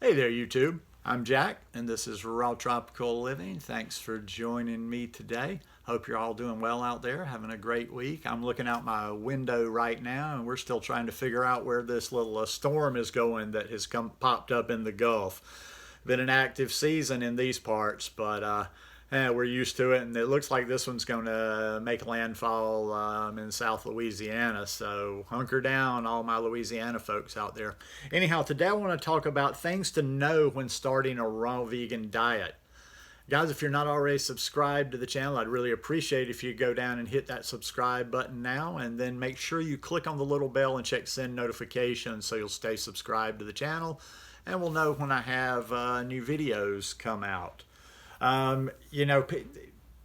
Hey there, YouTube. I'm Jack, and this is Raw Tropical Living. Thanks for joining me today. Hope you're all doing well out there, having a great week. I'm looking out my window right now, and we're still trying to figure out where this little storm is going that has popped up in the Gulf. Been an active season in these parts, but we're used to it, and it looks like this one's going to make landfall in South Louisiana. So hunker down, all my Louisiana folks out there. Anyhow, today I want to talk about things to know when starting a raw vegan diet. Guys, if you're not already subscribed to the channel, I'd really appreciate if you go down and hit that subscribe button now, and then make sure you click on the little bell and check send notifications so you'll stay subscribed to the channel and we'll know when I have new videos come out. You know,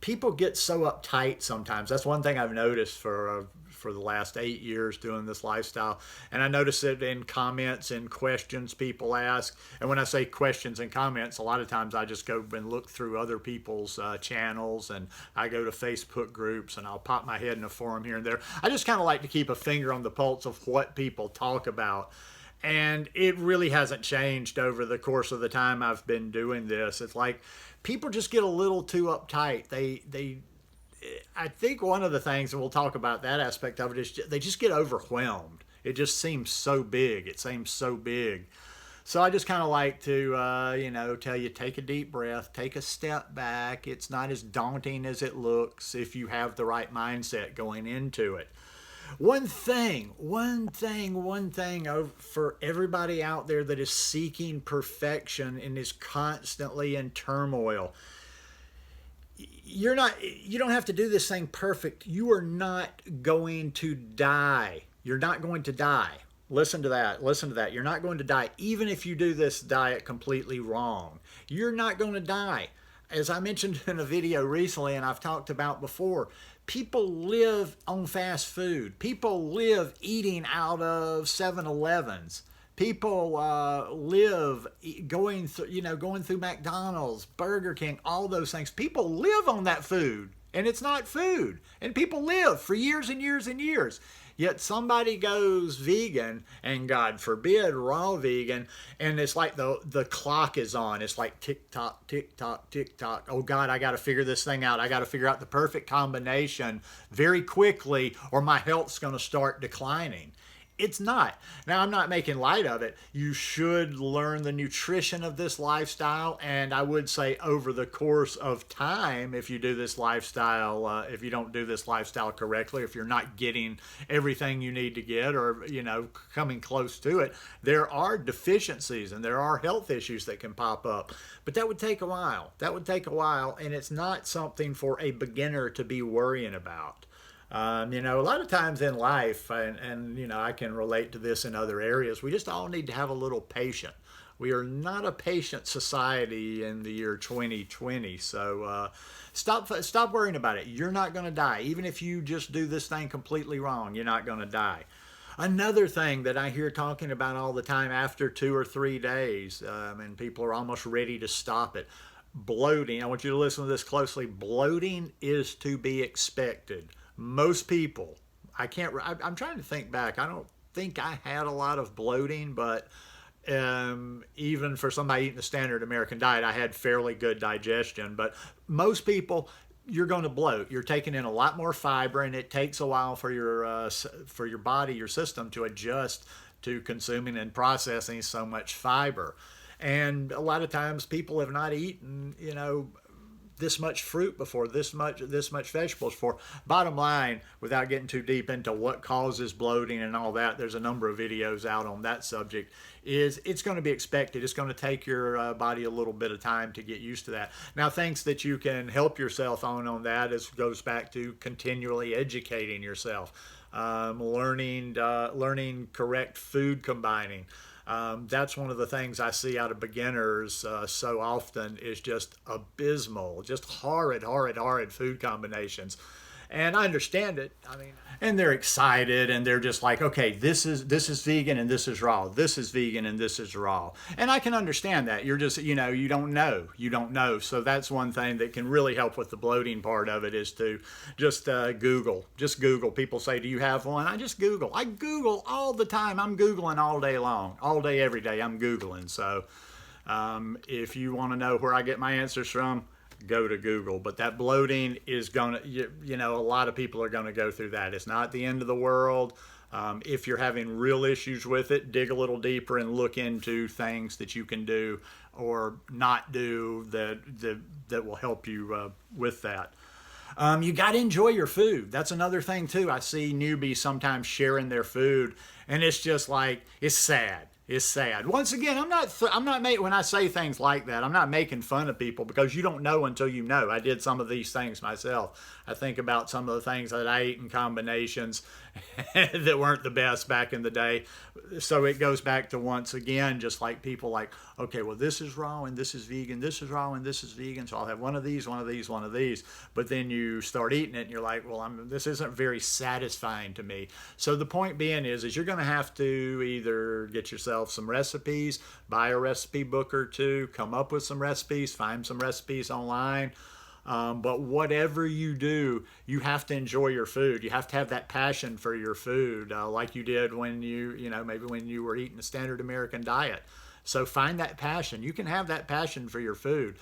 people get so uptight sometimes. That's one thing I've noticed for the last 8 years doing this lifestyle, and I notice it in comments and questions people ask. And when I say questions and comments, a lot of times I just go and look through other people's channels, and I go to Facebook groups, and I'll pop my head in a forum here and there. I just kind of like to keep a finger on the pulse of what people talk about. And it really hasn't changed over the course of the time I've been doing this. It's like people just get a little too uptight. I think one of the things, and we'll talk about that aspect of it, is they just get overwhelmed. It just seems so big. It seems so big. So I just kind of like to, tell you, take a deep breath, take a step back. It's not as daunting as it looks if you have the right mindset going into it. One thing for everybody out there that is seeking perfection and is constantly in turmoil. You don't have to do this thing perfect. You are not going to die. You're not going to die. Listen to that. Listen to that. You're not going to die. Even if you do this diet completely wrong, you're not going to die. As I mentioned in a video recently, and I've talked about before, people live on fast food. People live eating out of 7-Elevens. People live going through McDonald's, Burger King, all those things. People live on that food, and it's not food. And people live for years and years and years. Yet somebody goes vegan, and God forbid, raw vegan, and it's like the clock is on. It's like tick tock, tick tock, tick tock. Oh God, I got to figure this thing out. I got to figure out the perfect combination very quickly, or my health's going to start declining. It's not. Now, I'm not making light of it. You should learn the nutrition of this lifestyle, and I would say over the course of time, if you do this lifestyle, if you don't do this lifestyle correctly, if you're not getting everything you need to get, or coming close to it, there are deficiencies and there are health issues that can pop up. But that would take a while. That would take a while, and it's not something for a beginner to be worrying about. A lot of times in life, and I can relate to this in other areas, we just all need to have a little patience. We are not a patient society in the year 2020, so stop worrying about it. You're not going to die. Even if you just do this thing completely wrong, you're not going to die. Another thing that I hear talking about all the time after 2 or 3 days, and people are almost ready to stop it, bloating. I want you to listen to this closely. Bloating is to be expected. Most people, I'm trying to think back. I don't think I had a lot of bloating, but even for somebody eating the standard American diet, I had fairly good digestion. But most people, you're going to bloat. You're taking in a lot more fiber, and it takes a while for your body, your system, to adjust to consuming and processing so much fiber. And a lot of times people have not eaten, this much fruit before, this much vegetables before. Bottom line, without getting too deep into what causes bloating and all that, there's a number of videos out on that subject, is it's going to be expected. It's going to take your body a little bit of time to get used to that. Now, things that you can help yourself on that goes back to continually educating yourself, learning correct food combining. That's one of the things I see out of beginners so often, is just abysmal, just horrid food combinations. And I understand it. And they're excited, and they're just like, okay, this is vegan and this is raw. This is vegan and this is raw. And I can understand that. You're just, you don't know. So that's one thing that can really help with the bloating part of it, is to just Google. Just Google. People say, do you have one? I just Google. I Google all the time. I'm Googling all day long. All day, every day, I'm Googling. So If you want to know where I get my answers from, go to Google. But that bloating is going to, you know, a lot of people are going to go through that. It's not the end of the world. If you're having real issues with it, dig a little deeper and look into things that you can do or not do that will help you with that. You got to enjoy your food. That's another thing too. I see newbies sometimes sharing their food, and it's just like, it's sad. It's sad. Once again, I'm not making, when I say things like that, I'm not making fun of people, because you don't know until you know. I did some of these things myself. I think about some of the things that I ate in combinations that weren't the best back in the day. So it goes back to, once again, just like people like, okay, well, this is raw and this is vegan, this is raw and this is vegan, so I'll have one of these, one of these, one of these. But then you start eating it and you're like, well, this isn't very satisfying to me. So the point being is you're going to have to either get yourself some recipes, buy a recipe book or two, come up with some recipes, find some recipes online. But whatever you do, you have to enjoy your food. You have to have that passion for your food, like you did when maybe when you were eating a standard American diet. So find that passion. You can have that passion for your food.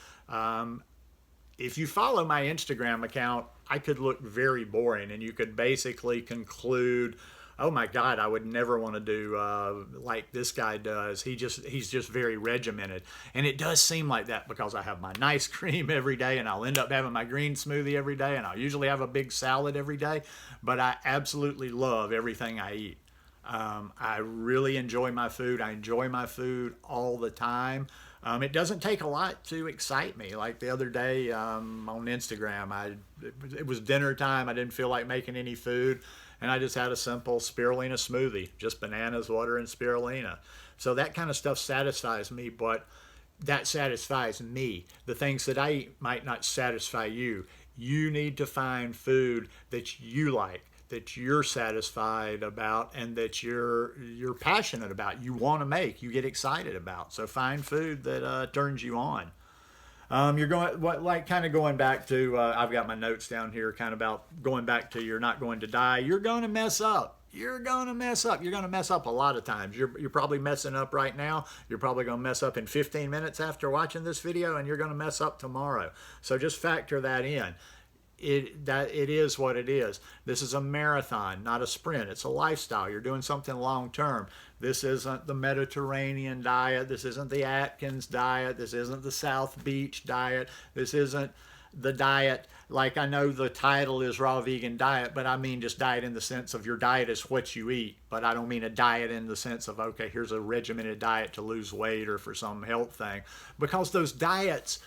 If you follow my Instagram account, I could look very boring, and you could basically conclude, oh my God, I would never want to do like this guy does. He's just very regimented. And it does seem like that, because I have my nice cream every day, and I'll end up having my green smoothie every day, and I'll usually have a big salad every day. But I absolutely love everything I eat. I really enjoy my food. I enjoy my food all the time. It doesn't take a lot to excite me. Like the other day on Instagram, it was dinner time. I didn't feel like making any food, and I just had a simple spirulina smoothie, just bananas, water, and spirulina. So that kind of stuff satisfies me, but that satisfies me. The things that I eat might not satisfy you. You need to find food that you like, that you're satisfied about, and that you're passionate about, you want to make, you get excited about. So find food that turns you on. You're going back to, I've got my notes down here kind of about going back to, you're not going to die. You're going to mess up. You're going to mess up. You're going to mess up a lot of times. You're probably messing up right now. You're probably going to mess up in 15 minutes after watching this video, and you're going to mess up tomorrow. So just factor that in. It is what it is. This is a marathon, not a sprint. It's a lifestyle. You're doing something long term. This isn't the Mediterranean diet. This isn't the Atkins diet. This isn't the South Beach diet. This isn't the diet, like, I know the title is Raw Vegan Diet, but I mean just diet in the sense of your diet is what you eat. But I don't mean a diet in the sense of, okay, here's a regimented diet to lose weight or for some health thing. Because those diets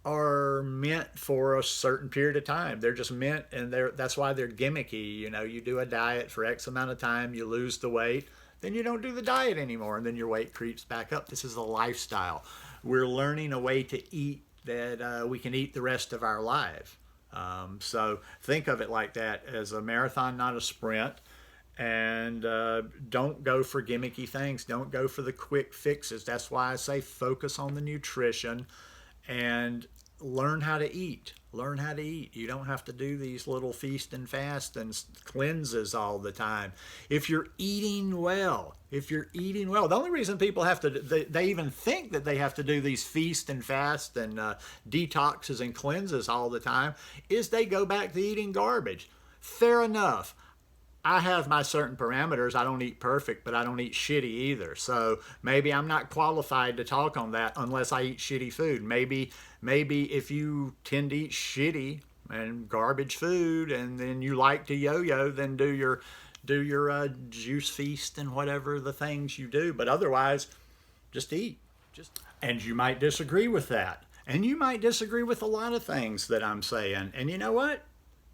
are meant for a certain period of time. They're just meant, and that's why they're gimmicky. You know, you do a diet for X amount of time, you lose the weight, then you don't do the diet anymore, and then your weight creeps back up. This is a lifestyle. We're learning a way to eat that we can eat the rest of our life. So think of it like that, as a marathon, not a sprint. And don't go for gimmicky things. Don't go for the quick fixes. That's why I say focus on the nutrition and learn how to eat. Learn how to eat. You don't have to do these little feast and fast and cleanses all the time. If you're eating well, the only reason people have to, they even think that they have to do these feast and fast and detoxes and cleanses all the time, is they go back to eating garbage. Fair enough. I have my certain parameters. I don't eat perfect, but I don't eat shitty either. So maybe I'm not qualified to talk on that unless I eat shitty food. Maybe if you tend to eat shitty and garbage food, and then you like to yo-yo, then do your juice feast and whatever the things you do. But otherwise, just eat. And you might disagree with that. And you might disagree with a lot of things that I'm saying. And you know what?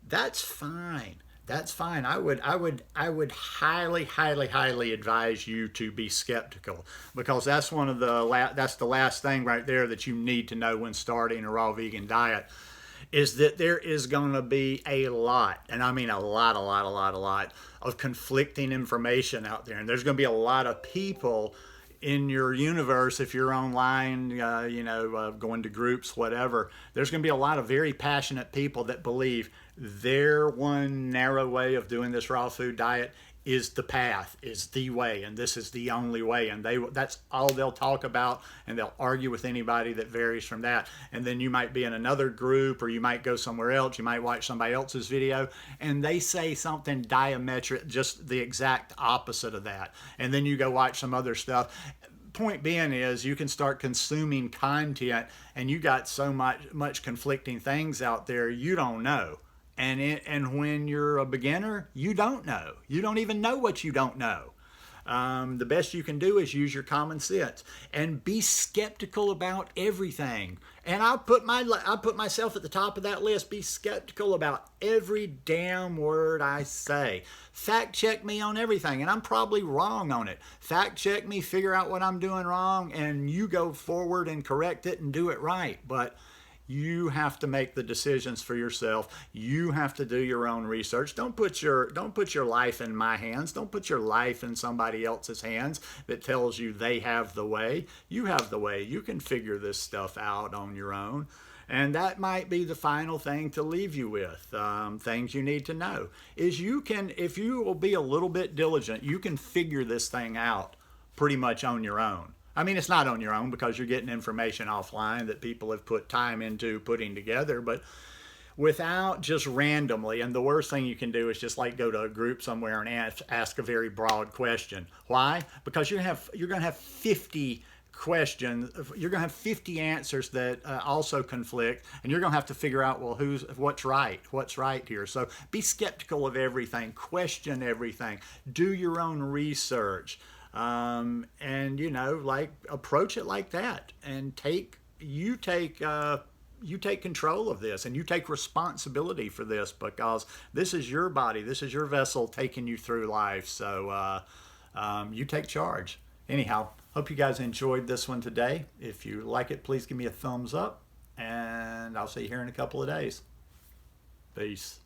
That's fine. That's fine. I would highly, highly, highly advise you to be skeptical, because that's that's the last thing right there that you need to know when starting a raw vegan diet, is that there is going to be a lot, and I mean a lot of conflicting information out there, and there's going to be a lot of people in your universe. If you're online, going to groups, whatever, there's going to be a lot of very passionate people that believe their one narrow way of doing this raw food diet is the path, is the way, and this is the only way, and that's all they'll talk about, and they'll argue with anybody that varies from that. And then you might be in another group, or you might go somewhere else, you might watch somebody else's video, and they say something diametric, just the exact opposite of that, and then you go watch some other stuff. Point being is, you can start consuming content, and you got so much conflicting things out there you don't know. And when you're a beginner, you don't know. You don't even know what you don't know. The best you can do is use your common sense and be skeptical about everything. And I put myself at the top of that list. Be skeptical about every damn word I say. Fact check me on everything, and I'm probably wrong on it. Fact check me, figure out what I'm doing wrong, and you go forward and correct it and do it right. But you have to make the decisions for yourself. You have to do your own research. Don't put your life in my hands. Don't put your life in somebody else's hands that tells you they have the way. You have the way. You can figure this stuff out on your own. And that might be the final thing to leave you with. Things you need to know is, if you will be a little bit diligent, you can figure this thing out pretty much on your own. I mean, it's not on your own, because you're getting information offline that people have put time into putting together, but without just randomly. And the worst thing you can do is just like go to a group somewhere and ask a very broad question. Why? Because you're going to have 50 questions. You're going to have 50 answers that also conflict, and you're going to have to figure out, well, what's right here. So be skeptical of everything, question everything, do your own research. And approach it like that, and you take control of this, and you take responsibility for this, because this is your body, this is your vessel taking you through life. So you take charge. Anyhow, hope you guys enjoyed this one today. If you like it, please give me a thumbs up, and I'll see you here in a couple of days. Peace.